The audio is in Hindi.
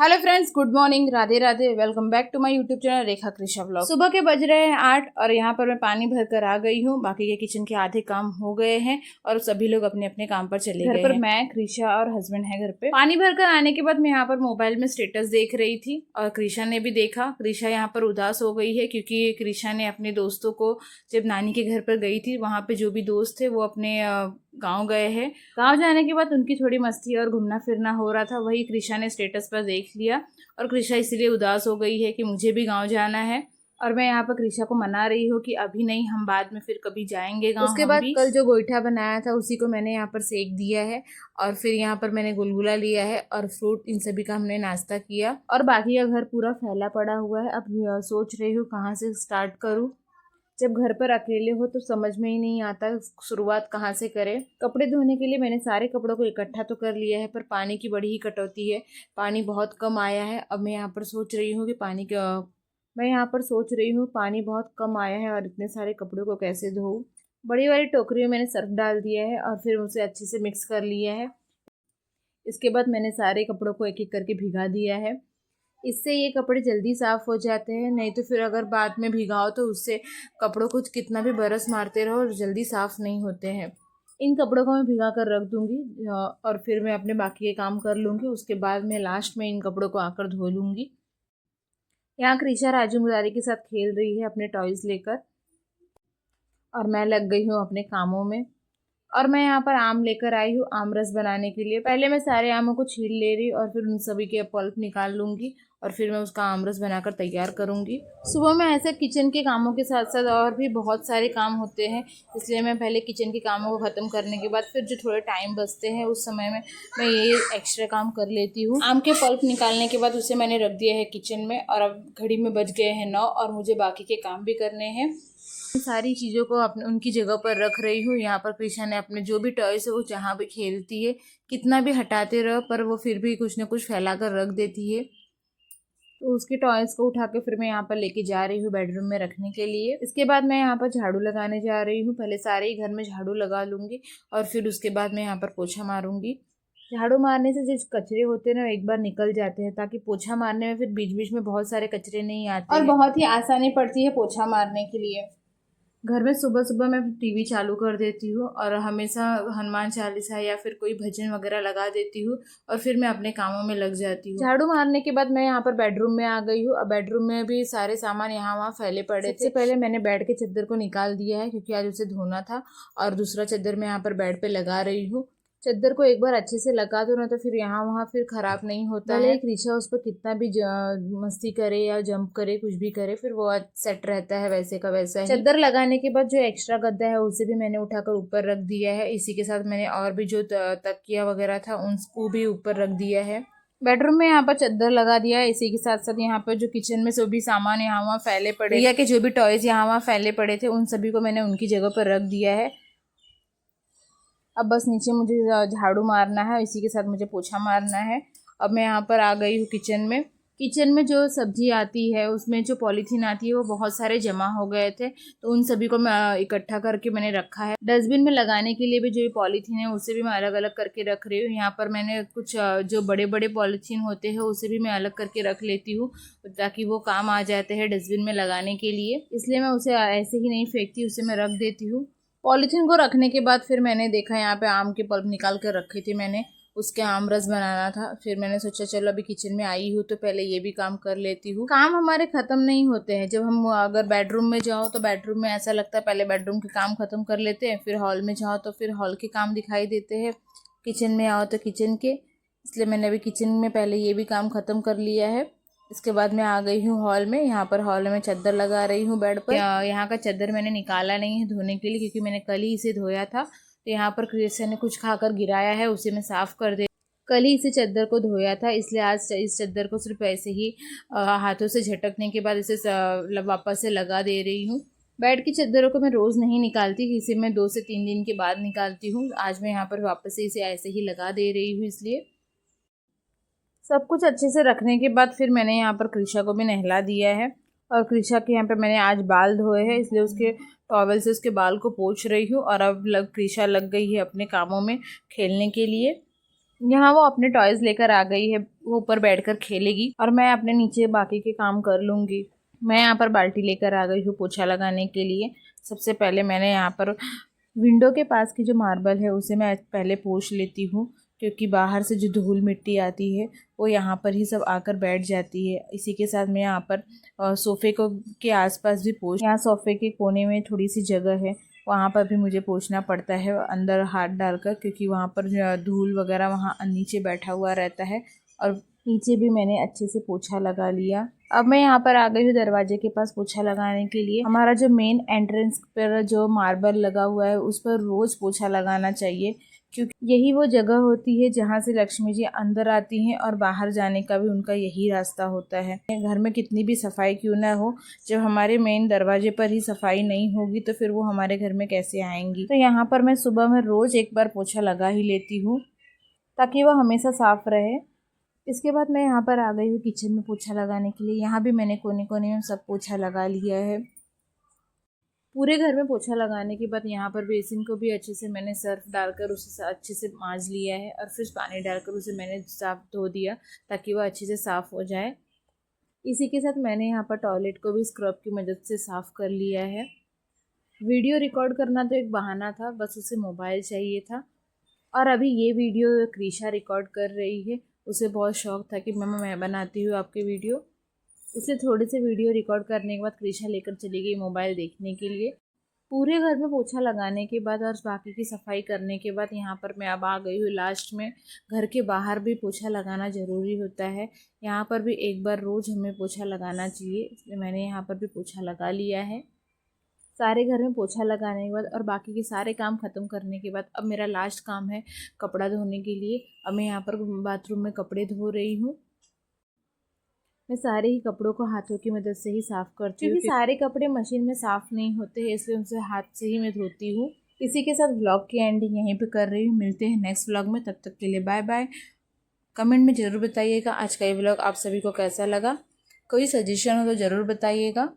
Hello friends, good morning, Radhe Radhe. Welcome back to my YouTube channel Rekha Krishna vlog. सुबह के बज रहे हैं 8 और यहाँ पर मैं पानी भर कर आ गई हूँ। बाकी के किचन के आधे काम हो गए हैं और सभी लोग अपने अपने काम पर चले गए। घर पर मैं, कृषा और हस्बैंड है घर पे। पानी भर कर आने के बाद मैं यहाँ पर मोबाइल में स्टेटस देख रही थी और कृषा ने भी देखा। कृषा यहाँ पर उदास हो गई है क्योंकि कृषा ने अपने दोस्तों को, जब नानी के घर पर गई थी, वहाँ पे जो भी दोस्त थे वो अपने गांव गए हैं। गांव जाने के बाद उनकी थोड़ी मस्ती और घूमना फिरना हो रहा था, वही कृषा ने स्टेटस पर देख लिया और कृषा इसलिए उदास हो गई है कि मुझे भी गांव जाना है। और मैं यहाँ पर कृषा को मना रही हूँ कि अभी नहीं, हम बाद में फिर कभी जाएंगे गांव। उसके बाद कल जो गोईठा बनाया था उसी को मैंने यहाँ पर सेक दिया है और फिर यहाँ पर मैंने गुलगुला लिया है और फ्रूट, इन सभी का हमने नाश्ता किया। और बाकी का घर पूरा फैला पड़ा हुआ है। अब सोच रही हूँ कहाँ से स्टार्ट करूँ। जब घर पर अकेले हो तो समझ में ही नहीं आता शुरुआत कहाँ से करें। कपड़े धोने के लिए मैंने सारे कपड़ों को इकट्ठा तो कर लिया है, पर पानी की बड़ी ही कटौती है, पानी बहुत कम आया है। अब मैं यहाँ पर सोच रही हूँ कि पानी बहुत कम आया है और इतने सारे कपड़ों को कैसे धोऊं। बड़ी वाली टोकरी में मैंने सर्फ डाल दिया है और फिर उसे अच्छे से मिक्स कर लिया है। इसके बाद मैंने सारे कपड़ों को एक एक करके भिगा दिया है। इससे ये कपड़े जल्दी साफ़ हो जाते हैं, नहीं तो फिर अगर बाद में भिगाओ तो उससे कपड़ों को कितना भी बरस मारते रहो और जल्दी साफ़ नहीं होते हैं। इन कपड़ों को मैं भिगा कर रख दूँगी और फिर मैं अपने बाकी के काम कर लूँगी। उसके बाद मैं लास्ट में इन कपड़ों को आकर धो लूँगी। यहाँ कृषा राजू मुरारी के साथ खेल रही है अपने टॉयज़ लेकर और मैं लग गई हूँ अपने कामों में। और मैं यहाँ पर आम लेकर आई हूँ आम रस बनाने के लिए। पहले मैं सारे आमों को छील ले रही और फिर उन सभी के पल्प निकाल लूँगी और फिर मैं उसका आम रस बनाकर तैयार करूँगी। सुबह में ऐसे किचन के कामों के साथ साथ और भी बहुत सारे काम होते हैं, इसलिए मैं पहले किचन के कामों को ख़त्म करने के बाद फिर जो थोड़े टाइम बचते हैं उस समय में मैं ये एक्स्ट्रा काम कर लेती हूँ। आम के पल्प निकालने के बाद उसे मैंने रख दिया है किचन में और अब घड़ी में बज गए हैं 9 और मुझे बाकी के काम भी करने हैं। सारी चीज़ों को अपने उनकी जगह पर रख रही हूँ। यहाँ पर कृषा ने अपने जो भी टॉयस है वो जहाँ भी खेलती है, कितना भी हटाते रहो पर वो फिर भी कुछ ना कुछ फैला कर रख देती है। तो उसके टॉयस को उठा के फिर मैं यहाँ पर लेके जा रही हूँ बेडरूम में रखने के लिए। इसके बाद मैं यहाँ पर झाड़ू लगाने जा रही हूँ। पहले सारे ही घर में झाड़ू लगा लूँगी और फिर उसके बाद मैं यहाँ पर पोछा मारूंगी। झाड़ू मारने से जो कचरे होते हैं ना एक बार निकल जाते हैं, ताकि पोछा मारने में फिर बीच बीच में बहुत सारे कचरे नहीं आते और बहुत ही आसानी पड़ती है पोछा मारने के लिए। घर में सुबह सुबह मैं टीवी चालू कर देती हूँ और हमेशा हनुमान चालीसा या फिर कोई भजन वगैरह लगा देती हूँ और फिर मैं अपने कामों में लग जाती हूँ। झाड़ू मारने के बाद मैं यहाँ पर बेडरूम में आ गई हूँ। अब बेडरूम में भी सारे सामान यहाँ वहाँ फैले पड़े थे। सबसे पहले मैंने बेड के चादर को निकाल दिया है क्योंकि आज उसे धोना था और दूसरा चादर मैं यहाँ पर बेड पे लगा रही हूँ। चादर को एक बार अच्छे से लगा दो ना तो फिर यहाँ वहाँ फिर खराब नहीं होता है। कृषा उस पर कितना भी मस्ती करे या जंप करे, कुछ भी करे, फिर वो सेट रहता है वैसे का वैसा ही। चादर लगाने के बाद जो एक्स्ट्रा गद्दा है उसे भी मैंने उठाकर ऊपर रख दिया है। इसी के साथ मैंने और भी जो तकिया वगैरह था उनको भी ऊपर रख दिया है। बेडरूम में यहाँ पर चादर लगा दिया है। इसी के साथ साथ यहाँ पर जो किचन में जो भी सामान यहाँ वहाँ फैले पड़े या कि जो भी टॉयज यहाँ वहाँ फैले पड़े थे उन सभी को मैंने उनकी जगह पर रख दिया है। अब बस नीचे मुझे झाड़ू मारना है, इसी के साथ मुझे पोछा मारना है। अब मैं यहाँ पर आ गई हूँ किचन में। किचन में जो सब्जी आती है उसमें जो पॉलीथीन आती है वो बहुत सारे जमा हो गए थे, तो उन सभी को मैं इकट्ठा करके मैंने रखा है। डस्टबिन में लगाने के लिए भी जो पॉलीथीन है उसे भी मैं अलग अलग करके रख रही हूँ। यहाँ पर मैंने कुछ जो बड़े बड़े पॉलीथीन होते हैं उसे भी मैं अलग करके रख लेती हूँ ताकि वो काम आ जाते हैं डस्टबिन में लगाने के लिए, इसलिए मैं उसे ऐसे ही नहीं फेंकती, उसे मैं रख देती हूँ। पॉलीथीन को रखने के बाद फिर मैंने देखा यहाँ पे आम के पल्प निकाल कर रखे थे मैंने, उसके आम रस बनाना था। फिर मैंने सोचा चलो अभी किचन में आई हूँ तो पहले ये भी काम कर लेती हूँ। काम हमारे ख़त्म नहीं होते हैं। जब हम अगर बेडरूम में जाओ तो बेडरूम में ऐसा लगता है पहले बेडरूम के काम ख़त्म कर लेते हैं, फिर हॉल में जाओ तो फिर हॉल के काम दिखाई देते हैं, किचन में आओ तो किचन के। इसलिए मैंने अभी किचन में पहले ये भी काम ख़त्म कर लिया है। इसके बाद मैं आ गई हूँ हॉल में। यहाँ पर हॉल में चादर लगा रही हूँ बेड पर। यहाँ का चादर मैंने निकाला नहीं है धोने के लिए क्योंकि मैंने कल ही इसे धोया था। तो यहाँ पर कृषा ने कुछ खाकर गिराया है, उसे मैं साफ़ कर दे। कल ही इसे चादर को धोया था, इसलिए आज इस चादर को सिर्फ ऐसे ही हाथों से झटकने के बाद इसे वापस से लगा दे रही हूँ। बेड की चादरों को मैं रोज़ नहीं निकालती, इसे मैं 2 से 3 दिन के बाद निकालती हूँ। आज मैं यहाँ पर वापस से इसे ऐसे ही लगा दे रही हूँ। इसलिए सब कुछ अच्छे से रखने के बाद फिर मैंने यहाँ पर कृषा को भी नहला दिया है और कृषा के यहाँ पे मैंने आज बाल धोए हैं, इसलिए उसके टॉवल से उसके बाल को पोंछ रही हूँ। और अब कृषा लग गई है अपने कामों में खेलने के लिए। यहाँ वो अपने टॉयज लेकर आ गई है, वो ऊपर बैठकर खेलेगी और मैं अपने नीचे बाकी के काम कर लूँगी। मैं यहाँ पर बाल्टी लेकर आ गई हूँ पोछा लगाने के लिए। सबसे पहले मैंने यहाँ पर विंडो के पास की जो मार्बल है उसे मैं पहले पोंछ लेती हूँ, क्योंकि बाहर से जो धूल मिट्टी आती है वो यहाँ पर ही सब आकर बैठ जाती है। इसी के साथ मैं यहाँ पर सोफ़े को के आसपास भी पोंछ, यहाँ सोफ़े के कोने में थोड़ी सी जगह है, वहाँ पर भी मुझे पोंछना पड़ता है अंदर हाथ डालकर, क्योंकि वहाँ पर धूल वगैरह वहाँ नीचे बैठा हुआ रहता है। और नीचे भी मैंने अच्छे से पोछा लगा लिया। अब मैं यहाँ पर आ गई हूँ दरवाजे के पास पोछा लगाने के लिए। हमारा जो मेन एंट्रेंस पर जो मार्बल लगा हुआ है उस पर रोज़ पोछा लगाना चाहिए, क्योंकि यही वो जगह होती है जहाँ से लक्ष्मी जी अंदर आती हैं और बाहर जाने का भी उनका यही रास्ता होता है। घर में कितनी भी सफाई क्यों ना हो, जब हमारे मेन दरवाजे पर ही सफाई नहीं होगी तो फिर वो हमारे घर में कैसे आएंगी। तो यहाँ पर मैं सुबह में रोज़ एक बार पोछा लगा ही लेती हूँ, ताकि वो हमेशा साफ़ रहे। इसके बाद मैं यहाँ पर आ गई हूँ किचन में पोछा लगाने के लिए। यहाँ भी मैंने कोने कोने में सब पोछा लगा लिया है। पूरे घर में पोछा लगाने के बाद यहाँ पर बेसिन को भी अच्छे से मैंने सर्फ डालकर उसे अच्छे से मांज लिया है और फिर पानी डालकर उसे मैंने साफ धो दिया, ताकि वह अच्छे से साफ़ हो जाए। इसी के साथ मैंने यहाँ पर टॉयलेट को भी स्क्रब की मदद से साफ़ कर लिया है। वीडियो रिकॉर्ड करना तो एक बहाना था, बस उसे मोबाइल चाहिए था। और अभी ये वीडियो क्रिशा रिकॉर्ड कर रही है। उसे बहुत शौक था कि मम्मा मैं बनाती हूँ आपके वीडियो, इसलिए थोड़े से वीडियो रिकॉर्ड करने के बाद क्रिशा लेकर चली गई मोबाइल देखने के लिए। पूरे घर में पोछा लगाने के बाद और बाकी की सफाई करने के बाद यहाँ पर मैं अब आ गई हूँ लास्ट में। घर के बाहर भी पोछा लगाना ज़रूरी होता है, यहाँ पर भी एक बार रोज़ हमें पोछा लगाना चाहिए, इसलिए मैंने यहाँ पर भी पोछा लगा लिया है। सारे घर में पोछा लगाने के बाद और बाकी के सारे काम ख़त्म करने के बाद अब मेरा लास्ट काम है कपड़ा धोने के लिए। अब मैं यहाँ पर बाथरूम में कपड़े धो रही हूँ। मैं सारे ही कपड़ों को हाथों की मदद से ही साफ़ करती हूँ, क्योंकि सारे कपड़े मशीन में साफ़ नहीं होते हैं, इसलिए उनसे हाथ से ही मैं धोती हूँ। इसी के साथ व्लॉग की एंडिंग यहीं पे कर रही हूँ। मिलते हैं नेक्स्ट व्लॉग में, तब तक के लिए बाय बाय। कमेंट में ज़रूर बताइएगा आज का ये व्लॉग आप सभी को कैसा लगा। कोई सजेशन हो तो ज़रूर बताइएगा।